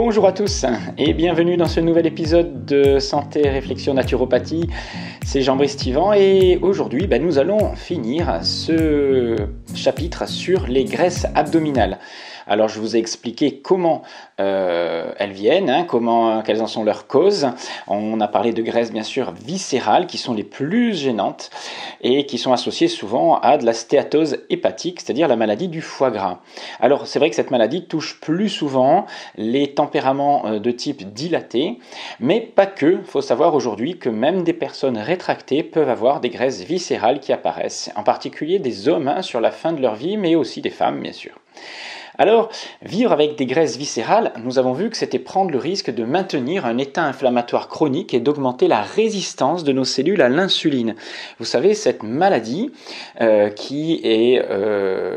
Bonjour à tous et bienvenue dans ce nouvel épisode de Santé Réflexion Naturopathie. C'est Jean-Brice Tivan et aujourd'hui nous allons finir ce chapitre sur les graisses abdominales. Alors je vous ai expliqué comment elles viennent, quelles en sont leurs causes. On a parlé de graisses bien sûr viscérales qui sont les plus gênantes et qui sont associées souvent à de la stéatose hépatique, c'est-à-dire la maladie du foie gras. Alors c'est vrai que cette maladie touche plus souvent les tempéraments de type dilaté, mais pas que. Il faut savoir aujourd'hui que même des personnes rétractées peuvent avoir des graisses viscérales qui apparaissent, en particulier des hommes sur la fin de leur vie, mais aussi des femmes bien sûr. Alors, vivre avec des graisses viscérales, nous avons vu que c'était prendre le risque de maintenir un état inflammatoire chronique et d'augmenter la résistance de nos cellules à l'insuline. Vous savez, cette maladie qui est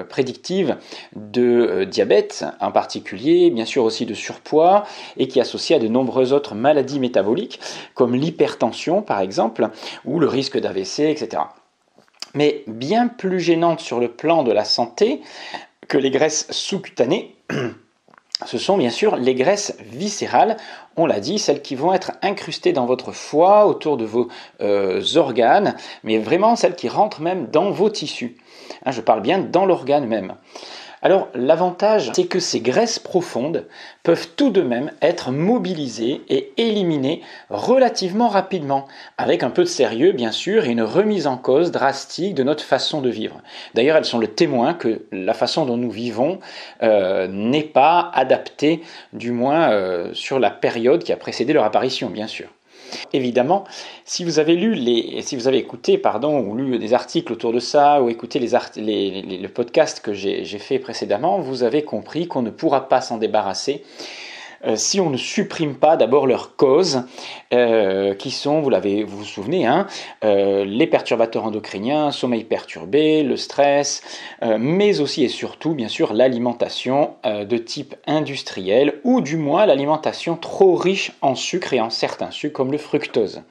prédictive de diabète en particulier, bien sûr aussi de surpoids, et qui est associée à de nombreuses autres maladies métaboliques, comme l'hypertension par exemple, ou le risque d'AVC, etc. Mais bien plus gênante sur le plan de la santé que les graisses sous-cutanées, ce sont bien sûr les graisses viscérales, on l'a dit, celles qui vont être incrustées dans votre foie, autour de vos organes, mais vraiment celles qui rentrent même dans vos tissus. Je parle bien dans l'organe même. Alors l'avantage, c'est que ces graisses profondes peuvent tout de même être mobilisées et éliminées relativement rapidement, avec un peu de sérieux bien sûr et une remise en cause drastique de notre façon de vivre. D'ailleurs, elles sont le témoin que la façon dont nous vivons n'est pas adaptée, du moins sur la période qui a précédé leur apparition, bien sûr. Évidemment, si vous avez écouté ou lu des articles autour de ça, ou écouté le podcast que j'ai fait précédemment, vous avez compris qu'on ne pourra pas s'en débarrasser si on ne supprime pas d'abord leurs causes, qui sont, vous vous souvenez, les perturbateurs endocriniens, sommeil perturbé, le stress, mais aussi et surtout, bien sûr, l'alimentation de type industriel, ou du moins l'alimentation trop riche en sucre et en certains sucres, comme le fructose.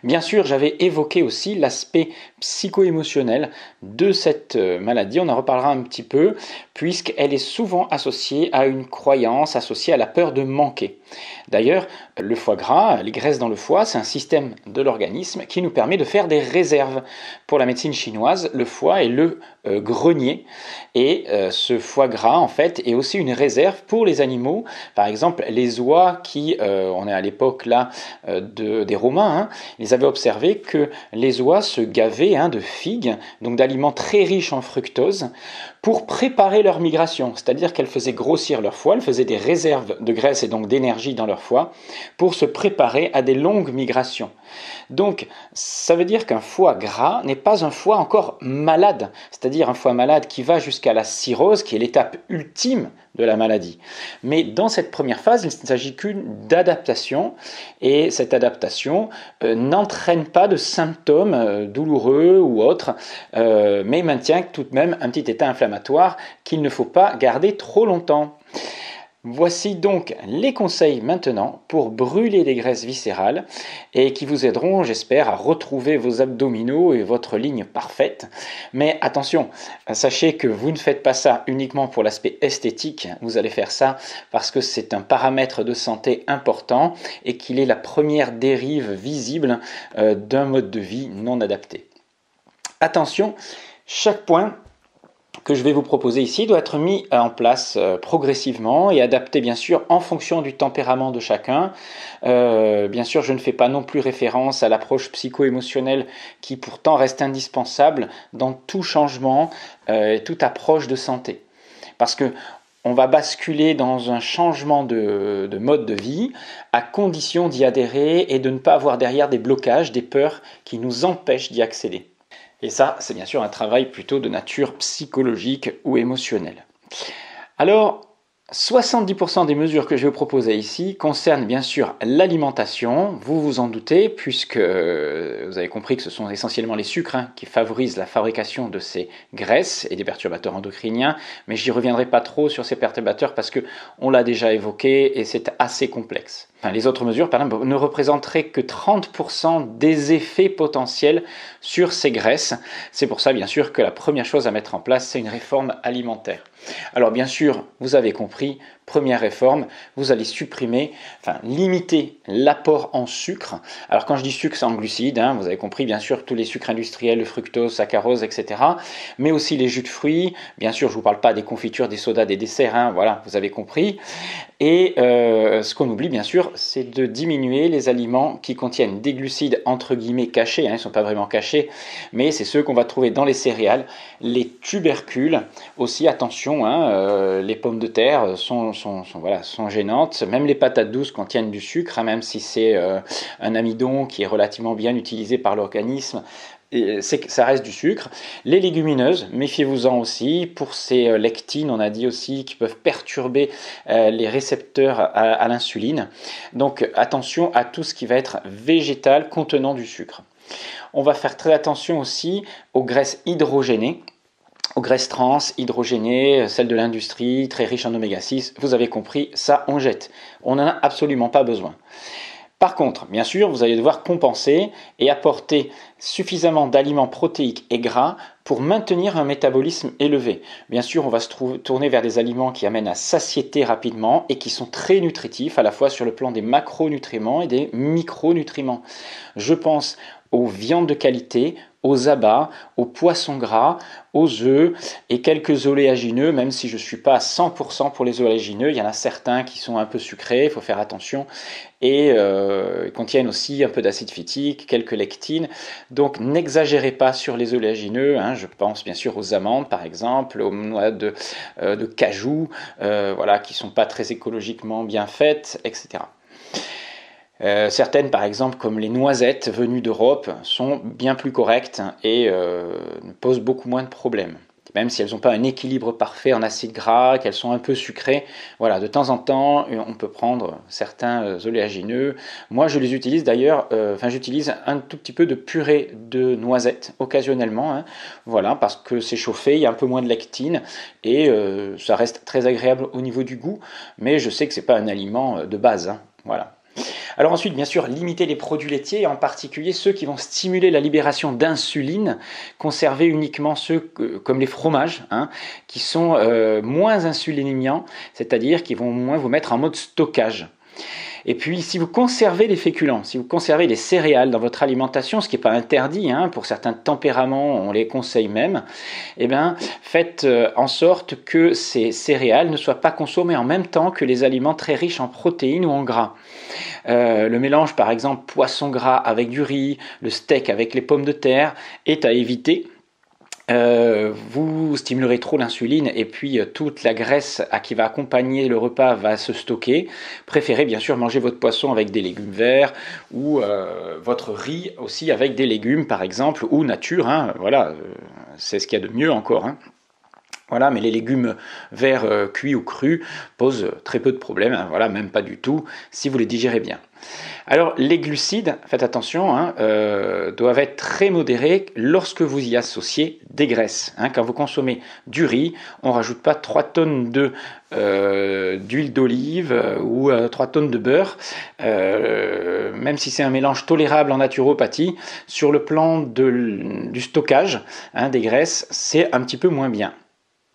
Bien sûr, j'avais évoqué aussi l'aspect psycho-émotionnel de cette maladie, on en reparlera un petit peu, puisqu'elle est souvent associée à une croyance, associée à la peur de manquer. D'ailleurs, le foie gras, les graisses dans le foie, c'est un système de l'organisme qui nous permet de faire des réserves. Pour la médecine chinoise, le foie est le grenier, et ce foie gras en fait est aussi une réserve pour les animaux. Par exemple, les oies qui, on est à l'époque là des Romains, ils avaient observé que les oies se gavaient de figues, donc d'aliments très riches en fructose, pour préparer leur migration, c'est-à-dire qu'elles faisaient grossir leur foie, elles faisaient des réserves de graisse et donc d'énergie dans leur foie pour se préparer à des longues migrations. Donc, ça veut dire qu'un foie gras n'est pas un foie encore malade, c'est-à-dire un foie malade qui va jusqu'à la cirrhose, qui est l'étape ultime de la maladie. Mais dans cette première phase, il ne s'agit qu'une d'adaptation, et cette adaptation n'entraîne pas de symptômes douloureux ou autres, mais maintient tout de même un petit état inflammatoire qu'il ne faut pas garder trop longtemps. Voici donc les conseils maintenant pour brûler les graisses viscérales et qui vous aideront, j'espère, à retrouver vos abdominaux et votre ligne parfaite. Mais attention, sachez que vous ne faites pas ça uniquement pour l'aspect esthétique, vous allez faire ça parce que c'est un paramètre de santé important et qu'il est la première dérive visible d'un mode de vie non adapté. Attention, chaque point que je vais vous proposer ici doit être mis en place progressivement et adapté bien sûr en fonction du tempérament de chacun. Bien sûr, je ne fais pas non plus référence à l'approche psycho-émotionnelle qui pourtant reste indispensable dans tout changement et toute approche de santé. Parce que on va basculer dans un changement de mode de vie à condition d'y adhérer et de ne pas avoir derrière des blocages, des peurs qui nous empêchent d'y accéder. Et ça, c'est bien sûr un travail plutôt de nature psychologique ou émotionnelle. Alors, 70% des mesures que je vais vous proposer ici concernent bien sûr l'alimentation, vous vous en doutez, puisque vous avez compris que ce sont essentiellement les sucres qui favorisent la fabrication de ces graisses et des perturbateurs endocriniens, mais j'y reviendrai pas trop sur ces perturbateurs parce qu'on l'a déjà évoqué et c'est assez complexe. Les autres mesures, par exemple, ne représenteraient que 30% des effets potentiels sur ces graisses. C'est pour ça, bien sûr, que la première chose à mettre en place, c'est une réforme alimentaire. Alors, bien sûr, vous avez compris, Première réforme, vous allez supprimer, enfin limiter l'apport en sucre. Alors quand je dis sucre, c'est en glucides, hein, vous avez compris, bien sûr, tous les sucres industriels, le fructose, saccharose, etc. Mais aussi les jus de fruits, bien sûr, je ne vous parle pas des confitures, des sodas, des desserts, hein, voilà, vous avez compris. Et ce qu'on oublie, bien sûr, c'est de diminuer les aliments qui contiennent des glucides, entre guillemets, cachés, hein, ils ne sont pas vraiment cachés, mais c'est ceux qu'on va trouver dans les céréales, les tubercules, aussi, attention, hein, les pommes de terre sont gênantes, même les patates douces contiennent du sucre, hein, même si c'est un amidon qui est relativement bien utilisé par l'organisme, ça reste du sucre. Les légumineuses, méfiez-vous-en aussi, pour ces lectines, on a dit aussi, qui peuvent perturber les récepteurs à l'insuline. Donc attention à tout ce qui va être végétal contenant du sucre. On va faire très attention aussi aux graisses hydrogénées, aux graisses trans, hydrogénées, celles de l'industrie, très riches en oméga 6, vous avez compris, ça on jette. On n'en a absolument pas besoin. Par contre, bien sûr, vous allez devoir compenser et apporter suffisamment d'aliments protéiques et gras pour maintenir un métabolisme élevé. Bien sûr, on va se tourner vers des aliments qui amènent à satiété rapidement et qui sont très nutritifs, à la fois sur le plan des macronutriments et des micronutriments. Je pense aux viandes de qualité, aux abats, aux poissons gras, aux œufs et quelques oléagineux, même si je ne suis pas à 100% pour les oléagineux, il y en a certains qui sont un peu sucrés, il faut faire attention, et ils contiennent aussi un peu d'acide phytique, quelques lectines, donc n'exagérez pas sur les oléagineux, hein, je pense bien sûr aux amandes par exemple, aux noix de cajou, voilà, qui ne sont pas très écologiquement bien faites, etc. Certaines, par exemple, comme les noisettes venues d'Europe, sont bien plus correctes et posent beaucoup moins de problèmes. Même si elles n'ont pas un équilibre parfait en acides gras, qu'elles sont un peu sucrées, voilà, de temps en temps, on peut prendre certains oléagineux. Moi, je les utilise d'ailleurs, j'utilise un tout petit peu de purée de noisettes, occasionnellement, hein, voilà, parce que c'est chauffé, il y a un peu moins de lectine, et ça reste très agréable au niveau du goût, mais je sais que ce n'est pas un aliment de base, hein, voilà. Alors ensuite, bien sûr, limiter les produits laitiers, en particulier ceux qui vont stimuler la libération d'insuline, conserver uniquement ceux comme les fromages, hein, qui sont moins insuliniens, c'est-à-dire qui vont moins vous mettre en mode stockage. Et puis, si vous conservez les féculents, si vous conservez les céréales dans votre alimentation, ce qui n'est pas interdit, hein, pour certains tempéraments, on les conseille même, eh bien, faites en sorte que ces céréales ne soient pas consommées en même temps que les aliments très riches en protéines ou en gras. Le mélange, par exemple, poisson gras avec du riz, le steak avec les pommes de terre, est à éviter. Vous stimulerez trop l'insuline et puis toute la graisse qui va accompagner le repas va se stocker. Préférez bien sûr manger votre poisson avec des légumes verts ou votre riz aussi avec des légumes par exemple ou nature, hein, voilà, c'est ce qu'il y a de mieux encore, hein. Voilà, mais les légumes verts cuits ou crus posent très peu de problèmes, hein, voilà, même pas du tout, si vous les digérez bien. Alors, les glucides, faites attention, hein, doivent être très modérés lorsque vous y associez des graisses. Hein. Quand vous consommez du riz, on ne rajoute pas 3 tonnes d'huile d'olive ou 3 tonnes de beurre, même si c'est un mélange tolérable en naturopathie, sur le plan du stockage, hein, des graisses, c'est un petit peu moins bien.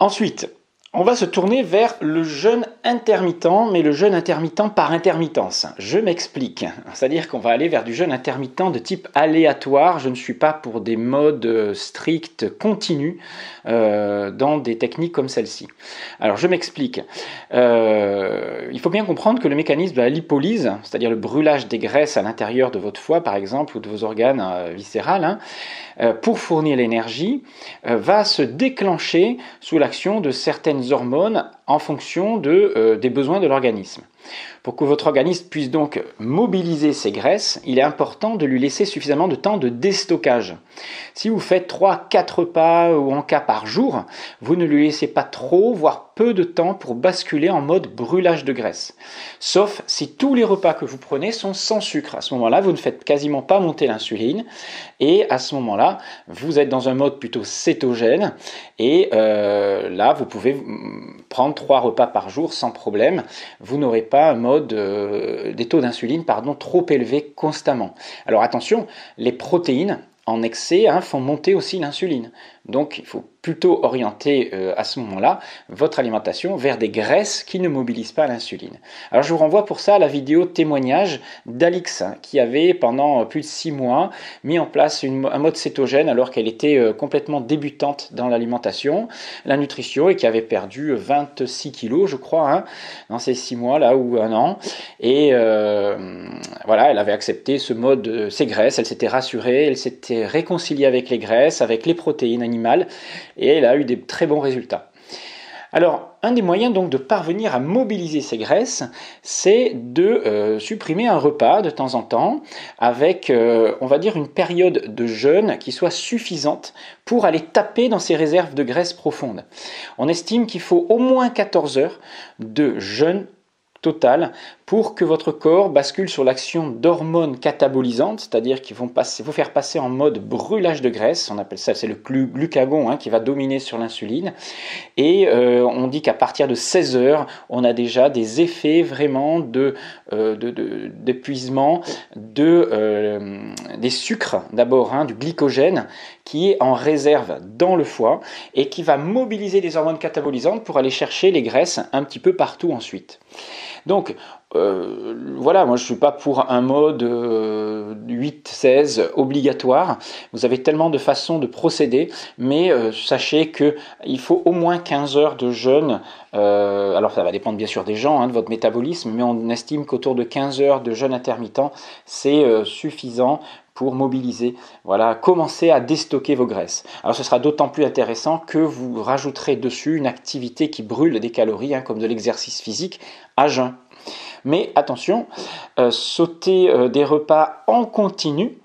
Ensuite, on va se tourner vers le jeûne intermittent, mais le jeûne intermittent par intermittence. Je m'explique. C'est-à-dire qu'on va aller vers du jeûne intermittent de type aléatoire. Je ne suis pas pour des modes stricts, continus, dans des techniques comme celle-ci. Alors, je m'explique. Il faut bien comprendre que le mécanisme de la lipolyse, c'est-à-dire le brûlage des graisses à l'intérieur de votre foie, par exemple, ou de vos organes viscérales, hein, pour fournir l'énergie, va se déclencher sous l'action de certaines hormones en fonction des besoins de l'organisme. Pour que votre organisme puisse donc mobiliser ces graisses, il est important de lui laisser suffisamment de temps de déstockage. Si vous faites 3-4 repas ou en cas par jour, vous ne lui laissez pas trop, voire peu de temps pour basculer en mode brûlage de graisse. Sauf si tous les repas que vous prenez sont sans sucre. À ce moment-là, vous ne faites quasiment pas monter l'insuline et à ce moment-là, vous êtes dans un mode plutôt cétogène et là, vous pouvez prendre 3 repas par jour sans problème. Vous n'aurez pas un mode des taux d'insuline trop élevés constamment. Alors attention, les protéines en excès font monter aussi l'insuline. Donc il faut plutôt orienter à ce moment-là votre alimentation vers des graisses qui ne mobilisent pas l'insuline. Alors je vous renvoie pour ça à la vidéo témoignage d'Alix qui avait pendant plus de 6 mois mis en place un mode cétogène alors qu'elle était complètement débutante dans l'alimentation, la nutrition et qui avait perdu 26 kilos je crois hein, dans ces 6 mois là ou un an. Et voilà, elle avait accepté ce mode, ces graisses, elle s'était rassurée, elle s'était réconciliée avec les graisses, avec les protéines animales et elle a eu des très bons résultats. Alors, un des moyens donc de parvenir à mobiliser ces graisses, c'est de supprimer un repas de temps en temps avec, on va dire, une période de jeûne qui soit suffisante pour aller taper dans ces réserves de graisses profondes. On estime qu'il faut au moins 14 heures de jeûne total pour que votre corps bascule sur l'action d'hormones catabolisantes, c'est-à-dire qu'ils vont vous faire passer en mode brûlage de graisse, on appelle ça, c'est le glucagon hein, qui va dominer sur l'insuline, et on dit qu'à partir de 16 heures, on a déjà des effets vraiment d'épuisement des sucres d'abord, hein, du glycogène qui est en réserve dans le foie et qui va mobiliser des hormones catabolisantes pour aller chercher les graisses un petit peu partout ensuite. Donc voilà, moi je ne suis pas pour un mode 8-16 obligatoire, vous avez tellement de façons de procéder, mais sachez qu'il faut au moins 15 heures de jeûne, alors ça va dépendre bien sûr des gens, hein, de votre métabolisme, mais on estime qu'autour de 15 heures de jeûne intermittent, c'est suffisant pour mobiliser, voilà, commencer à déstocker vos graisses. Alors ce sera d'autant plus intéressant que vous rajouterez dessus une activité qui brûle des calories, hein, comme de l'exercice physique à jeun. Mais attention, sauter des repas en continu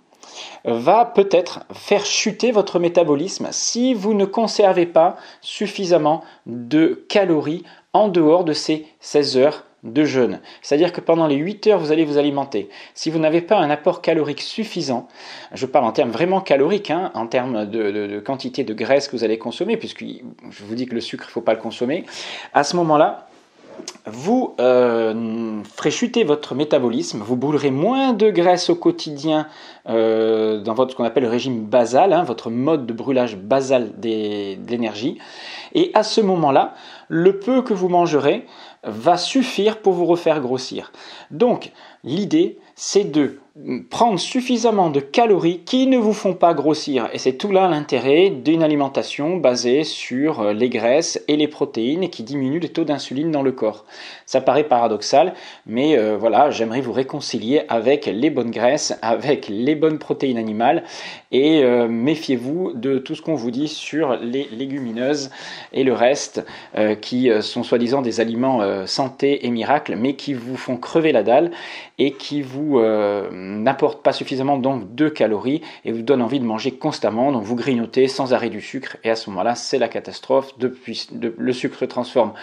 va peut-être faire chuter votre métabolisme si vous ne conservez pas suffisamment de calories en dehors de ces 16 heures de jeûne. C'est-à-dire que pendant les 8 heures, vous allez vous alimenter. Si vous n'avez pas un apport calorique suffisant, je parle en termes vraiment caloriques, hein, en termes de quantité de graisse que vous allez consommer, puisque je vous dis que le sucre, il ne faut pas le consommer, à ce moment-là, vous ferez chuter votre métabolisme, vous brûlerez moins de graisse au quotidien dans votre, ce qu'on appelle le régime basal, hein, votre mode de brûlage basal de l'énergie. Et à ce moment-là, le peu que vous mangerez va suffire pour vous refaire grossir. Donc, l'idée, c'est de prendre suffisamment de calories qui ne vous font pas grossir. Et c'est tout là l'intérêt d'une alimentation basée sur les graisses et les protéines et qui diminue les taux d'insuline dans le corps. Ça paraît paradoxal, mais voilà, j'aimerais vous réconcilier avec les bonnes graisses, avec les bonnes protéines animales et méfiez-vous de tout ce qu'on vous dit sur les légumineuses et le reste qui sont soi-disant des aliments santé et miracle, mais qui vous font crever la dalle et qui vous n'apportent pas suffisamment donc de calories et vous donnent envie de manger constamment, donc vous grignotez sans arrêt du sucre et à ce moment-là c'est la catastrophe. Le sucre se transforme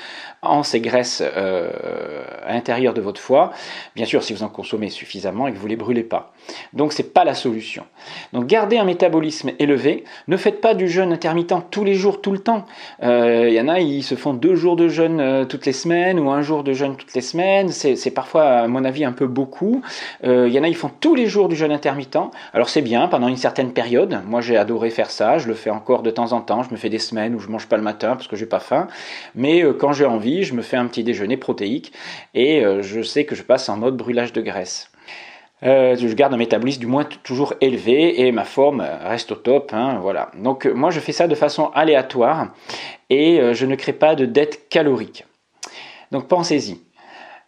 en ces graisses à l'intérieur de votre foie, bien sûr si vous en consommez suffisamment et que vous ne les brûlez pas. Donc c'est pas la solution. Donc gardez un métabolisme élevé, ne faites pas du jeûne intermittent tous les jours, tout le temps. Il y en a, ils se font 2 jours de jeûne toutes les semaines ou 1 jour de jeûne toutes les semaines, c'est parfois à mon avis un peu beaucoup. Il y en a, ils font tous les jours du jeûne intermittent. Alors c'est bien pendant une certaine période, moi j'ai adoré faire ça, je le fais encore de temps en temps, je me fais des semaines où je mange pas le matin parce que j'ai pas faim, mais quand j'ai envie, je me fais un petit déjeuner protéique et je sais que je passe en mode brûlage de graisse. Je garde un métabolisme du moins toujours élevé et ma forme reste au top, hein, voilà. Donc moi je fais ça de façon aléatoire et je ne crée pas de dette calorique. Donc pensez-y.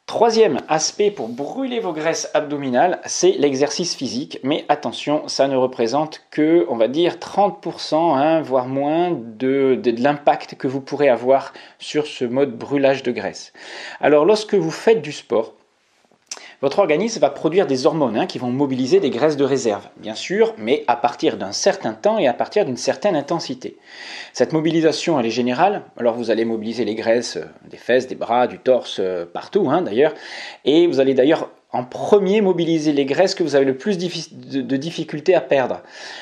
Troisième aspect pour brûler vos graisses abdominales, c'est l'exercice physique. Mais attention, ça ne représente que, on va dire, 30%, hein, voire moins de l'impact que vous pourrez avoir sur ce mode brûlage de graisse. Alors lorsque vous faites du sport, votre organisme va produire des hormones, hein, qui vont mobiliser des graisses de réserve, bien sûr, mais à partir d'un certain temps et à partir d'une certaine intensité. Cette mobilisation, elle est générale, alors vous allez mobiliser les graisses des fesses, des bras, du torse, partout, hein, d'ailleurs, et vous allez d'ailleurs en premier mobiliser les graisses que vous avez le plus de difficulté à perdre.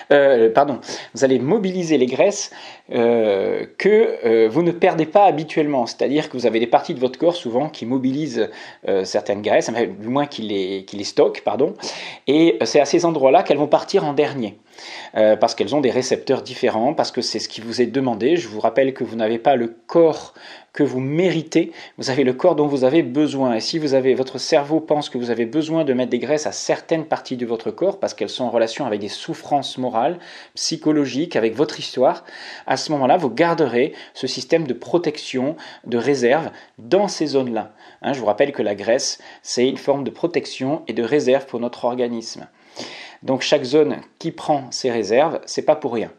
Vous allez mobiliser les graisses que vous ne perdez pas habituellement, c'est-à-dire que vous avez des parties de votre corps souvent qui mobilisent certaines graisses, du moins qui les stockent, et c'est à ces endroits-là qu'elles vont partir en dernier. parce qu'elles ont des récepteurs différents, parce que c'est ce qui vous est demandé. Je vous rappelle que vous n'avez pas le corps que vous méritez, vous avez le corps dont vous avez besoin. Et si votre cerveau pense que vous avez besoin de mettre des graisses à certaines parties de votre corps, parce qu'elles sont en relation avec des souffrances morales, psychologiques, avec votre histoire, à ce moment-là, vous garderez ce système de protection, de réserve dans ces zones-là. Je vous rappelle que la graisse, c'est une forme de protection et de réserve pour notre organisme. Donc chaque zone qui prend ces réserves, c'est pas pour rien.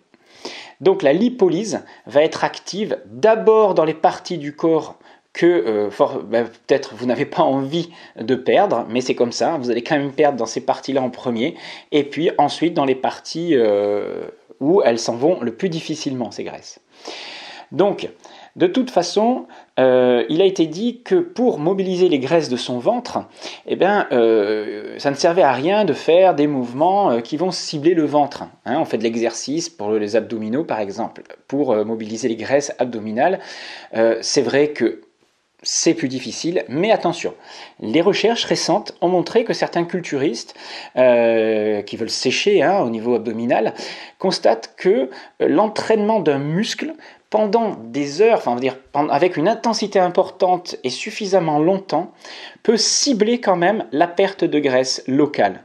Donc la lipolyse va être active d'abord dans les parties du corps que peut-être vous n'avez pas envie de perdre, mais c'est comme ça, vous allez quand même perdre dans ces parties-là en premier, et puis ensuite dans les parties où elles s'en vont le plus difficilement, ces graisses. Donc, de toute façon, il a été dit que pour mobiliser les graisses de son ventre, ça ne servait à rien de faire des mouvements qui vont cibler le ventre. On fait de l'exercice pour les abdominaux, par exemple, pour mobiliser les graisses abdominales. C'est vrai que c'est plus difficile, mais attention, les recherches récentes ont montré que certains culturistes qui veulent sécher au niveau abdominal constatent que l'entraînement d'un muscle pendant des heures, avec une intensité importante et suffisamment longtemps, peut cibler quand même la perte de graisse locale.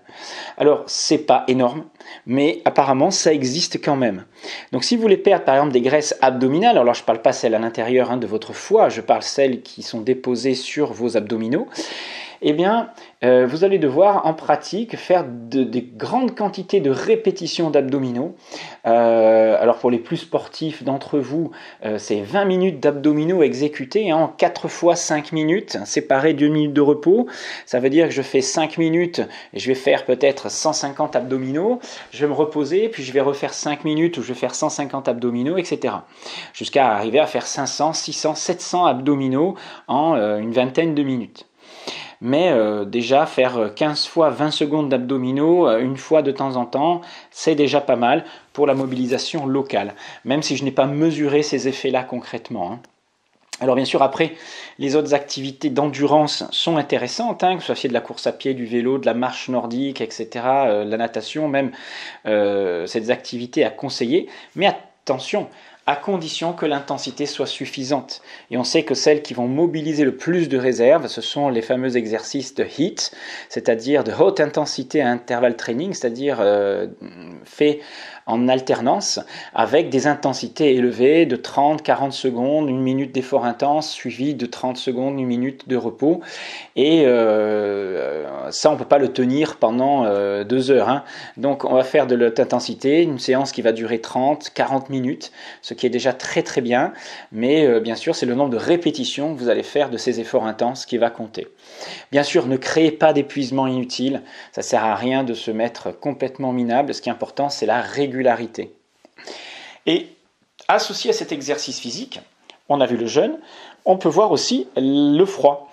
Alors, c'est pas énorme, mais apparemment, ça existe quand même. Donc, si vous voulez perdre, par exemple, des graisses abdominales, alors je ne parle pas celles à l'intérieur de votre foie, je parle celles qui sont déposées sur vos abdominaux, vous allez devoir en pratique faire des grandes quantités de répétitions d'abdominaux. Alors pour les plus sportifs d'entre vous, c'est 20 minutes d'abdominaux exécutés en 4 fois 5 minutes, séparés d'1 minute de repos. Ça veut dire que je fais 5 minutes et je vais faire peut-être 150 abdominaux. Je vais me reposer, puis je vais refaire 5 minutes où je vais faire 150 abdominaux, etc. Jusqu'à arriver à faire 500, 600, 700 abdominaux en une vingtaine de minutes. Mais déjà faire 15 fois 20 secondes d'abdominaux une fois de temps en temps, c'est déjà pas mal pour la mobilisation locale, même si je n'ai pas mesuré ces effets-là concrètement. Alors bien sûr, après, les autres activités d'endurance sont intéressantes, que ce soit de la course à pied, du vélo, de la marche nordique, etc., la natation, même, c'est des activités à conseiller, mais attention, à condition que l'intensité soit suffisante. Et on sait que celles qui vont mobiliser le plus de réserves, ce sont les fameux exercices de HIIT, c'est-à-dire de haute intensité à intervalle training, c'est-à-dire fait en alternance avec des intensités élevées de 30-40 secondes, 1 minute d'effort intense suivi de 30 secondes, 1 minute de repos. Et ça, on ne peut pas le tenir pendant 2 heures. Donc on va faire de l'haute intensité, une séance qui va durer 30-40 minutes, ce qui est déjà très très bien. Mais bien sûr, c'est le nombre de répétitions que vous allez faire de ces efforts intenses qui va compter. Bien sûr, ne créez pas d'épuisement inutile. Ça ne sert à rien de se mettre complètement minable. Ce qui est important, c'est la régularité. Et associé à cet exercice physique, on a vu le jeûne, on peut voir aussi le froid.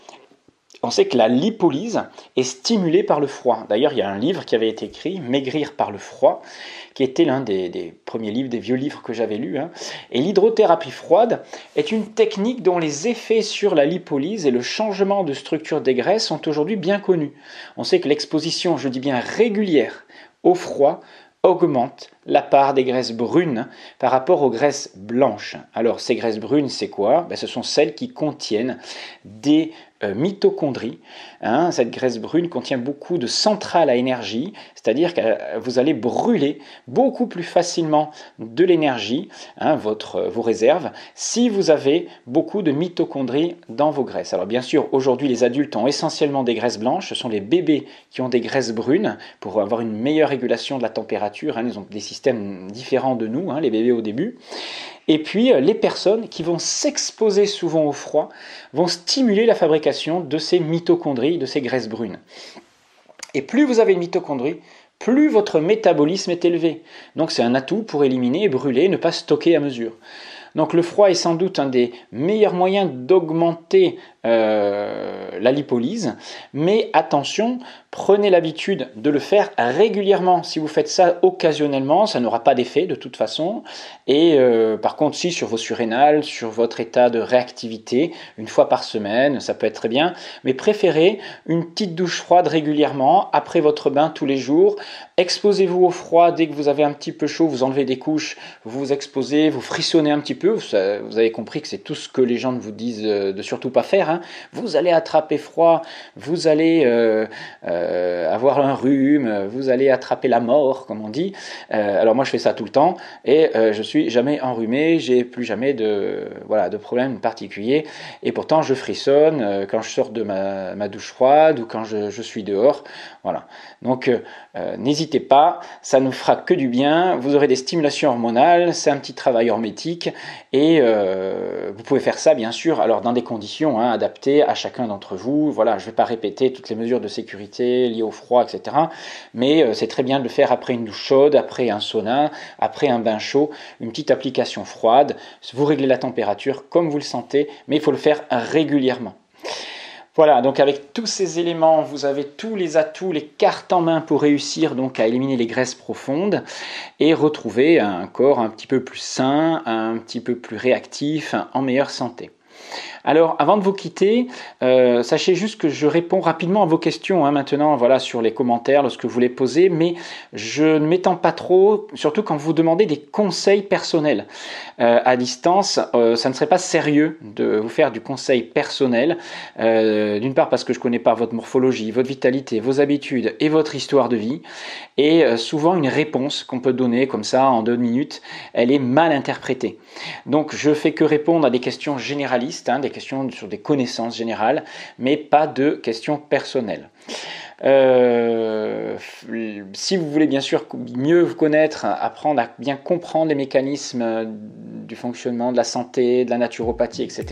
On sait que la lipolyse est stimulée par le froid. D'ailleurs, il y a un livre qui avait été écrit, Maigrir par le froid, qui était l'un des premiers livres, des vieux livres que j'avais lus. Et l'hydrothérapie froide est une technique dont les effets sur la lipolyse et le changement de structure des graisses sont aujourd'hui bien connus. On sait que l'exposition, je dis bien régulière, au froid augmente la part des graisses brunes par rapport aux graisses blanches. Alors, ces graisses brunes, c'est quoi ? Ce sont celles qui contiennent des mitochondries. Cette graisse brune contient beaucoup de centrales à énergie, c'est-à-dire que vous allez brûler beaucoup plus facilement de l'énergie, vos réserves, si vous avez beaucoup de mitochondries dans vos graisses. Alors bien sûr, aujourd'hui, les adultes ont essentiellement des graisses blanches, ce sont les bébés qui ont des graisses brunes pour avoir une meilleure régulation de la température. Ils ont des systèmes différents de nous, les bébés au début. Et puis, les personnes qui vont s'exposer souvent au froid vont stimuler la fabrication de ces mitochondries, de ces graisses brunes. Et plus vous avez de mitochondries, plus votre métabolisme est élevé. Donc c'est un atout pour éliminer, brûler, ne pas stocker à mesure. Donc le froid est sans doute un des meilleurs moyens d'augmenter la lipolyse, mais attention, prenez l'habitude de le faire régulièrement. Si vous faites ça occasionnellement, ça n'aura pas d'effet de toute façon. Et par contre, si sur vos surrénales, sur votre état de réactivité, une fois par semaine, ça peut être très bien. Mais préférez une petite douche froide régulièrement, après votre bain tous les jours. Exposez-vous au froid dès que vous avez un petit peu chaud, vous enlevez des couches, vous vous exposez, vous frissonnez un petit peu. Vous avez compris que c'est tout ce que les gens vous disent de surtout pas faire. Vous allez attraper froid, vous allez avoir un rhume, vous allez attraper la mort, comme on dit. Alors moi je fais ça tout le temps et je suis jamais enrhumé, j'ai plus jamais de problème particulier. Et pourtant je frissonne quand je sors de ma douche froide ou quand je suis dehors. Voilà. Donc n'hésitez pas, ça ne fera que du bien. Vous aurez des stimulations hormonales, c'est un petit travail hormétique et vous pouvez faire ça bien sûr. Alors dans des conditions adaptées à chacun d'entre vous. Voilà, je ne vais pas répéter toutes les mesures de sécurité liées au froid, etc. Mais c'est très bien de le faire après une douche chaude, après un sauna, après un bain chaud, une petite application froide. Vous réglez la température comme vous le sentez, mais il faut le faire régulièrement. Voilà, donc avec tous ces éléments, vous avez tous les atouts, les cartes en main pour réussir donc à éliminer les graisses profondes et retrouver un corps un petit peu plus sain, un petit peu plus réactif, en meilleure santé. Alors, avant de vous quitter, sachez juste que je réponds rapidement à vos questions maintenant, voilà, sur les commentaires, lorsque vous les posez, mais je ne m'étends pas trop, surtout quand vous demandez des conseils personnels à distance. Ça ne serait pas sérieux de vous faire du conseil personnel, d'une part parce que je ne connais pas votre morphologie, votre vitalité, vos habitudes et votre histoire de vie, et souvent une réponse qu'on peut donner comme ça en 2 minutes, elle est mal interprétée. Donc, je fais que répondre à des questions généralistes, des questions sur des connaissances générales, mais pas de questions personnelles. Si vous voulez bien sûr mieux vous connaître, apprendre à bien comprendre les mécanismes du fonctionnement de la santé, de la naturopathie, etc.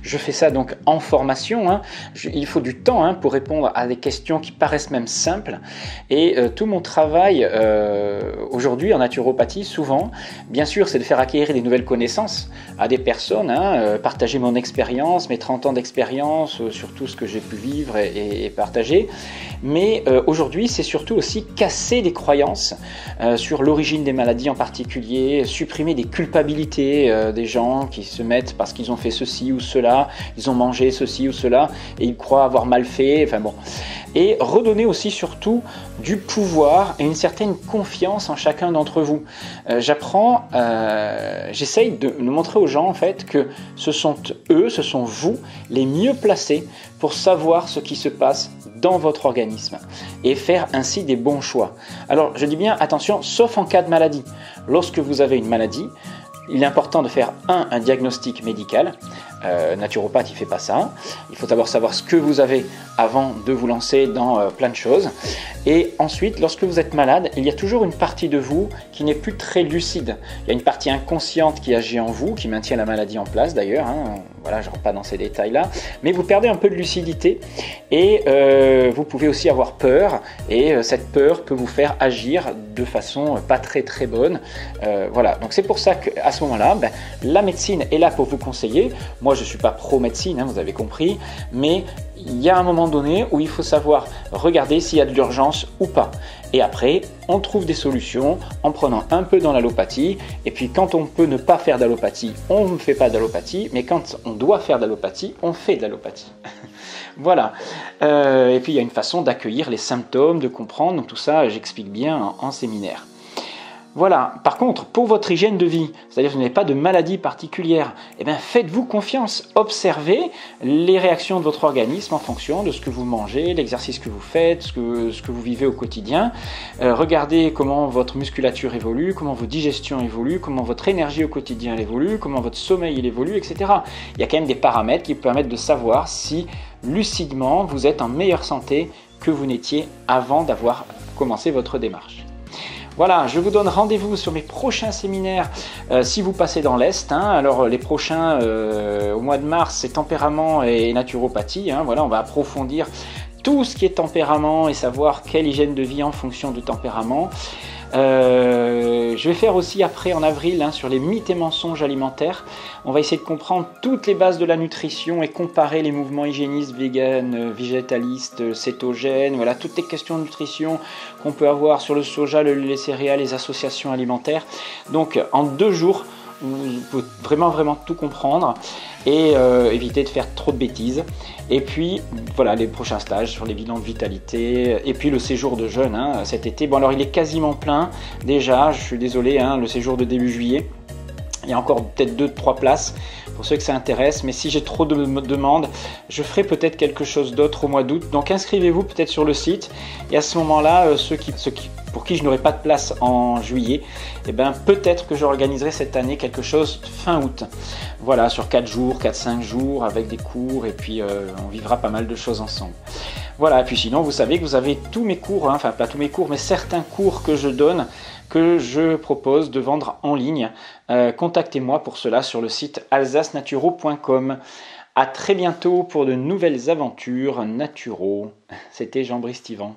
Je fais ça donc en formation. Il faut du temps pour répondre à des questions qui paraissent même simples. Et tout mon travail aujourd'hui en naturopathie, souvent, bien sûr, c'est de faire acquérir des nouvelles connaissances à des personnes, partager mon expérience, mes 30 ans d'expérience sur tout ce que j'ai pu vivre et partager. Mais aujourd'hui, c'est surtout aussi casser des croyances sur l'origine des maladies en particulier, supprimer des culpabilités des gens qui se mettent parce qu'ils ont fait ceci ou cela, ils ont mangé ceci ou cela et ils croient avoir mal fait, enfin bon. Et redonner aussi surtout du pouvoir et une certaine confiance en chacun d'entre vous. J'essaye de montrer aux gens en fait que ce sont eux, ce sont vous les mieux placés pour savoir ce qui se passe dans votre organisme et faire ainsi des bons choix. Alors je dis bien attention, sauf en cas de maladie. Lorsque vous avez une maladie, il est important de faire un diagnostic médical. Naturopathe, il ne fait pas ça. Il faut d'abord savoir ce que vous avez avant de vous lancer dans plein de choses. Et ensuite, lorsque vous êtes malade, il y a toujours une partie de vous qui n'est plus très lucide. Il y a une partie inconsciente qui agit en vous, qui maintient la maladie en place d'ailleurs. Voilà, je ne rentre pas dans ces détails-là. Mais vous perdez un peu de lucidité et vous pouvez aussi avoir peur. Et cette peur peut vous faire agir de façon pas très très bonne. Voilà, donc c'est pour ça qu'à ce moment-là, la médecine est là pour vous conseiller. Moi, je ne suis pas pro-médecine, vous avez compris, mais il y a un moment donné où il faut savoir regarder s'il y a de l'urgence ou pas. Et après, on trouve des solutions en prenant un peu dans l'allopathie. Et puis, quand on peut ne pas faire d'allopathie, on ne fait pas d'allopathie. Mais quand on doit faire d'allopathie, on fait de l'allopathie. Voilà. Et puis, il y a une façon d'accueillir les symptômes, de comprendre. Donc, tout ça, j'explique bien en séminaire. Voilà. Par contre, pour votre hygiène de vie, c'est-à-dire que vous n'avez pas de maladie particulière, faites-vous confiance. Observez les réactions de votre organisme en fonction de ce que vous mangez, l'exercice que vous faites, ce que vous vivez au quotidien. Regardez comment votre musculature évolue, comment vos digestions évoluent, comment votre énergie au quotidien évolue, comment votre sommeil évolue, etc. Il y a quand même des paramètres qui permettent de savoir si lucidement vous êtes en meilleure santé que vous n'étiez avant d'avoir commencé votre démarche. Voilà, je vous donne rendez-vous sur mes prochains séminaires si vous passez dans l'Est. Alors les prochains au mois de mars, c'est tempérament et naturopathie. Voilà, on va approfondir tout ce qui est tempérament et savoir quelle hygiène de vie en fonction du tempérament. Je vais faire aussi après en avril sur les mythes et mensonges alimentaires. On va essayer de comprendre toutes les bases de la nutrition et comparer les mouvements hygiénistes, véganes, végétalistes, cétogènes, voilà, toutes les questions de nutrition qu'on peut avoir sur le soja, le lait céréales, les associations alimentaires. Donc en 2 jours, vous pouvez vraiment tout comprendre et éviter de faire trop de bêtises. Et puis voilà les prochains stages sur les bilans de vitalité et puis le séjour de jeûne cet été. Bon alors il est quasiment plein déjà, je suis désolé, le séjour de début juillet. Il y a encore peut-être 2-3 places pour ceux que ça intéresse, mais si j'ai trop de demandes, je ferai peut-être quelque chose d'autre au mois d'août. Donc inscrivez-vous peut-être sur le site et à ce moment-là, pour qui je n'aurai pas de place en juillet, peut-être que j'organiserai cette année quelque chose fin août. Voilà, sur 4 jours, 4-5 jours avec des cours et puis on vivra pas mal de choses ensemble. Voilà, et puis sinon vous savez que vous avez tous mes cours, enfin pas tous mes cours, mais certains cours que je donne, que je propose de vendre en ligne. Contactez-moi pour cela sur le site alsacenaturo.com. À très bientôt pour de nouvelles aventures naturo. C'était Jean-Brice Tivan.